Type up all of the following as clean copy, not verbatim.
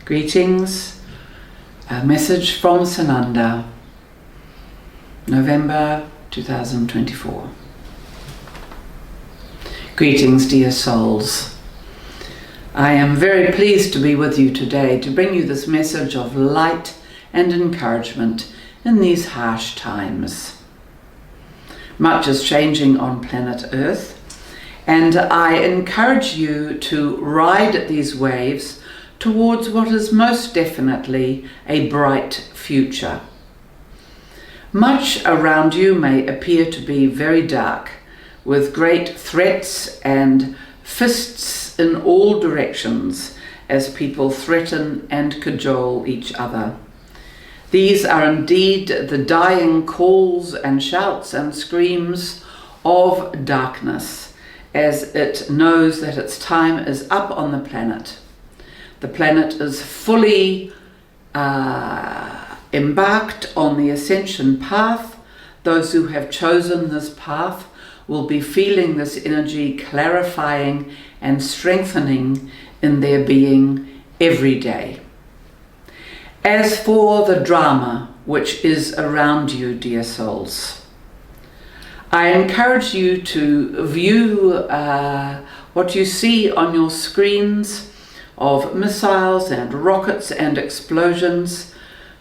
Greetings, a message from Sananda, November 2024. Greetings, dear souls. I am very pleased to be with you today to bring you this message of light and encouragement in these harsh times. Much is changing on planet Earth, and I encourage you to ride these waves towards what is most definitely a bright future. Much around you may appear to be very dark, with great threats and fists in all directions as people threaten and cajole each other. These are indeed the dying calls and shouts and screams of darkness, as it knows that its time is up on the planet. The planet is fully embarked on the ascension path. Those who have chosen this path will be feeling this energy clarifying and strengthening in their being every day. As for the drama which is around you, dear souls, I encourage you to view what you see on your screens of missiles and rockets and explosions,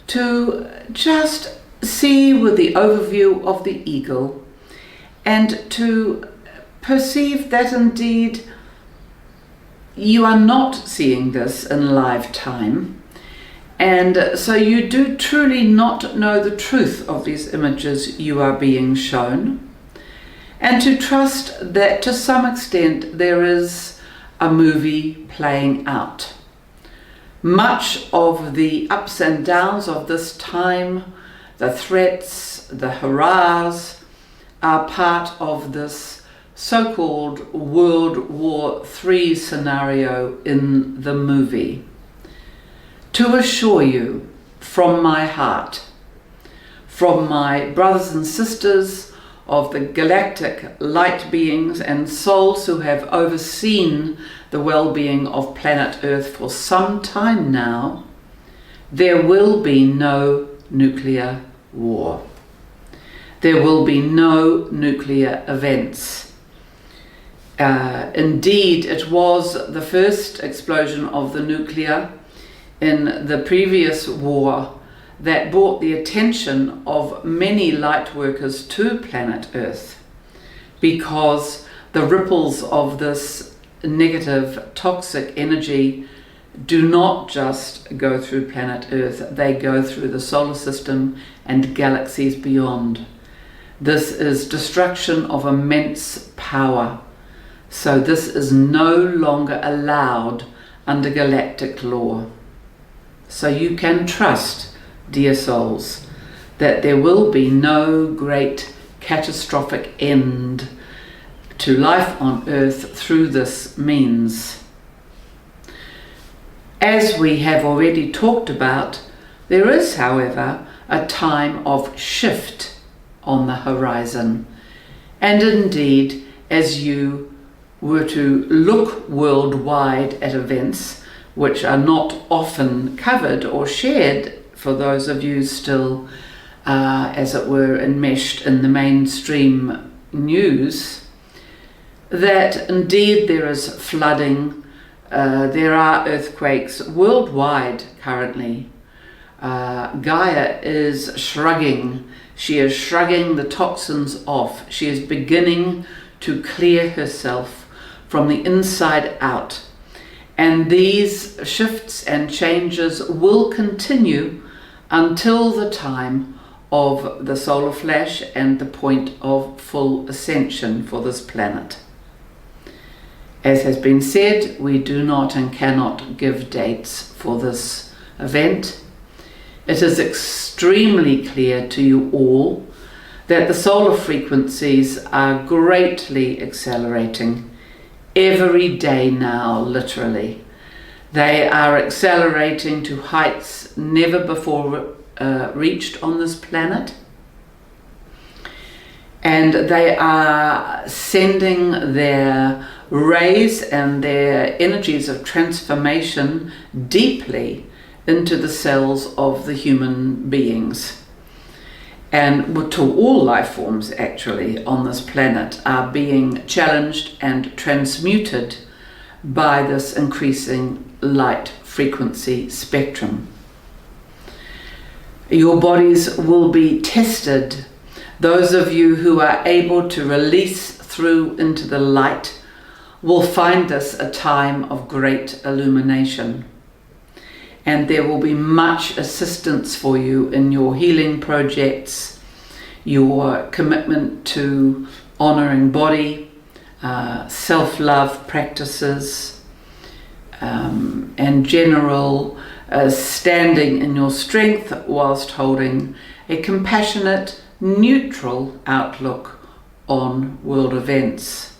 to just see with the overview of the eagle and to perceive that indeed you are not seeing this in live time, and so you do truly not know the truth of these images you are being shown, and to trust that to some extent there is a movie playing out. Much of the ups and downs of this time, the threats, the hurrahs, are part of this so-called World War III scenario in the movie. To assure you, from my heart, from my brothers and sisters of the galactic light beings and souls who have overseen the well-being of planet Earth for some time now, there will be no nuclear war. There will be no nuclear events. Indeed, it was the first explosion of the nuclear in the previous war that brought the attention of many light workers to planet Earth, because the ripples of this negative toxic energy do not just go through planet Earth, they go through the solar system and galaxies beyond. This is destruction of immense power, so this is no longer allowed under galactic law. So you can trust, dear souls, that there will be no great catastrophic end to life on Earth through this means. As we have already talked about, there is, however, a time of shift on the horizon. And indeed, as you were to look worldwide at events which are not often covered or shared for those of you still, as it were, enmeshed in the mainstream news, that indeed there is flooding, there are earthquakes worldwide currently. Gaia is shrugging. She is shrugging the toxins off. She is beginning to clear herself from the inside out. And these shifts and changes will continue until the time of the solar flash and the point of full ascension for this planet. As has been said, we do not and cannot give dates for this event. It is extremely clear to you all that the solar frequencies are greatly accelerating every day now, literally. They are accelerating to heights never before reached on this planet. and they are sending their rays and their energies of transformation deeply into the cells of the human beings. And to all life forms actually on this planet are being challenged and transmuted by this increasing light frequency spectrum. Your bodies will be tested. Those of you who are able to release through into the light will find this a time of great illumination. And there will be much assistance for you in your healing projects, your commitment to honouring body, self-love practices, and general standing in your strength whilst holding a compassionate, neutral outlook on world events.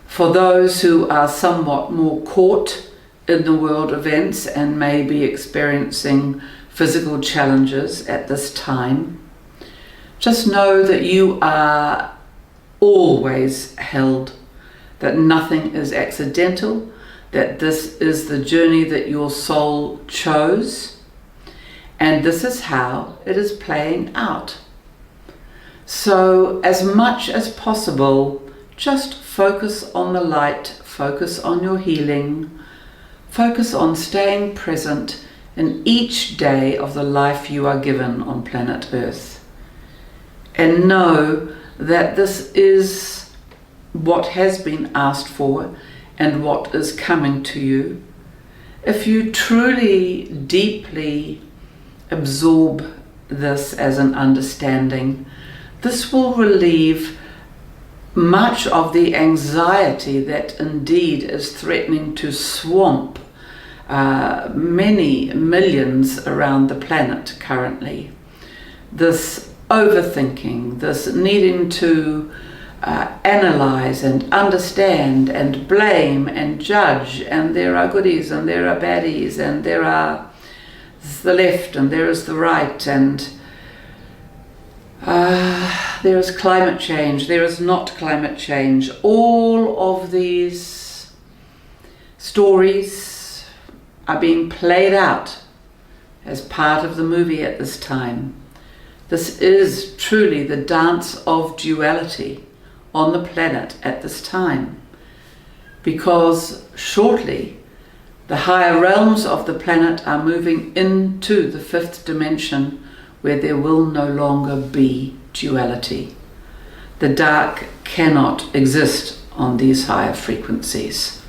For those who are somewhat more caught in the world events and may be experiencing physical challenges at this time, just know that you are always held, that nothing is accidental, that this is the journey that your soul chose, and this is how it is playing out. So as much as possible, just focus on the light, focus on your healing, focus on staying present in each day of the life you are given on planet Earth. And know that this is what has been asked for and what is coming to you. If you truly, deeply absorb this as an understanding, this will relieve much of the anxiety that indeed is threatening to swamp many millions around the planet currently. This overthinking, this needing to analyze and understand and blame and judge, and there are goodies and there are baddies and there are the left and there is the right, and there is climate change, there is not climate change. All of these stories are being played out as part of the movie at this time. This is truly the dance of duality on the planet at this time, because shortly the higher realms of the planet are moving into the fifth dimension, where there will no longer be duality. The dark cannot exist on these higher frequencies.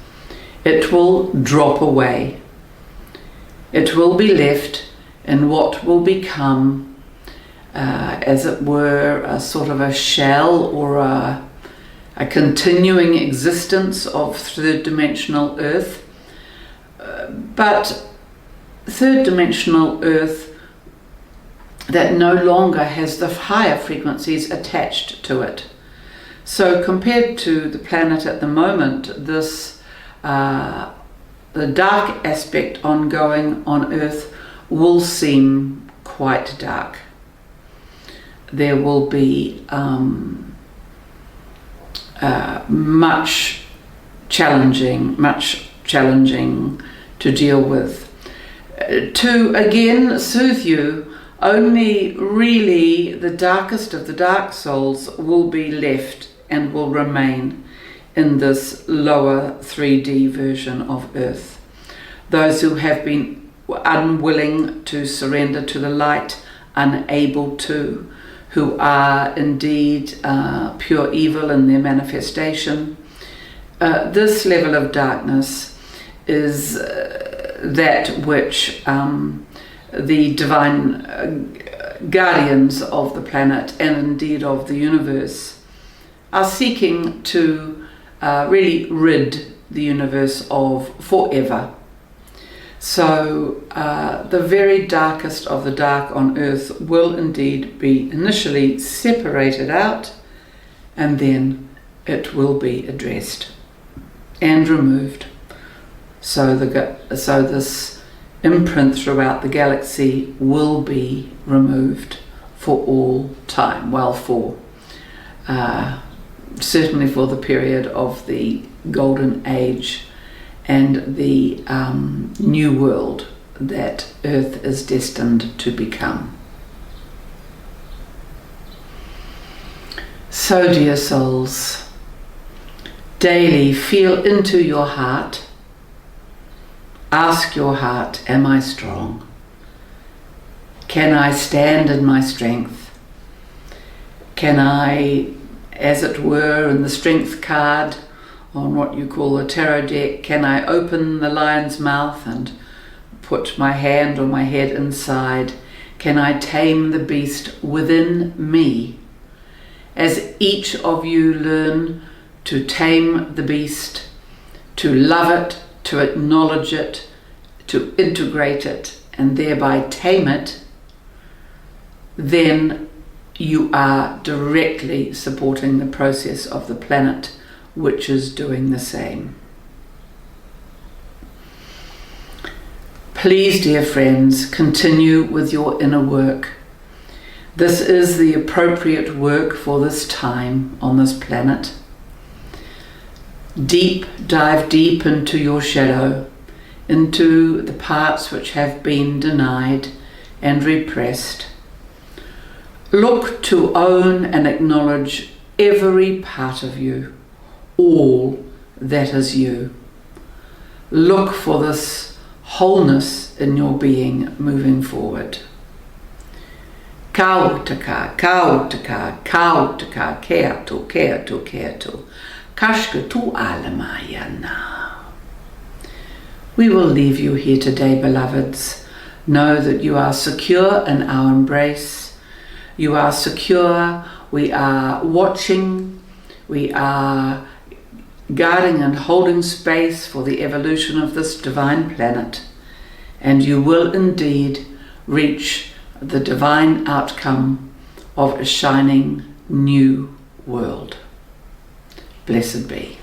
It will drop away. It will be left in what will become, as it were, a sort of a shell or a continuing existence of third-dimensional Earth. But third-dimensional Earth that no longer has the higher frequencies attached to it. So compared to the planet at the moment, this the dark aspect ongoing on Earth will seem quite dark. There will be much challenging to deal with. To again soothe you, only really the darkest of the dark souls will be left and will remain in this lower 3D version of Earth. Those who have been unwilling to surrender to the light, unable to, who are indeed pure evil in their manifestation. This level of darkness is that which the divine guardians of the planet and indeed of the universe are seeking to really rid the universe of forever. So the very darkest of the dark on Earth will indeed be initially separated out, and then it will be addressed and removed. So this imprint throughout the galaxy will be removed for all time. Well, certainly for the period of the Golden Age and the new world that Earth is destined to become. So, dear souls, daily feel into your heart. Ask your heart, am I strong? Can I stand in my strength? Can I, as it were, in the strength card on what you call the tarot deck, can I open the lion's mouth and put my hand or my head inside? Can I tame the beast within me? As each of you learn to tame the beast, to love it, to acknowledge it, to integrate it, and thereby tame it, then you are directly supporting the process of the planet, which is doing the same. Please, dear friends, continue with your inner work. This is the appropriate work for this time on this planet. Dive deep into your shadow, into the parts which have been denied and repressed. Look to own and acknowledge every part of you, all that is you. Look for this wholeness in your being moving forward. Kautaka, kautaka, kautaka, keatu, keatu, keatu. Kashka tu alamaya now. We will leave you here today, beloveds. Know that you are secure in our embrace. You are secure. We are watching. We are guarding and holding space for the evolution of this divine planet. And you will indeed reach the divine outcome of a shining new world. Blessed be.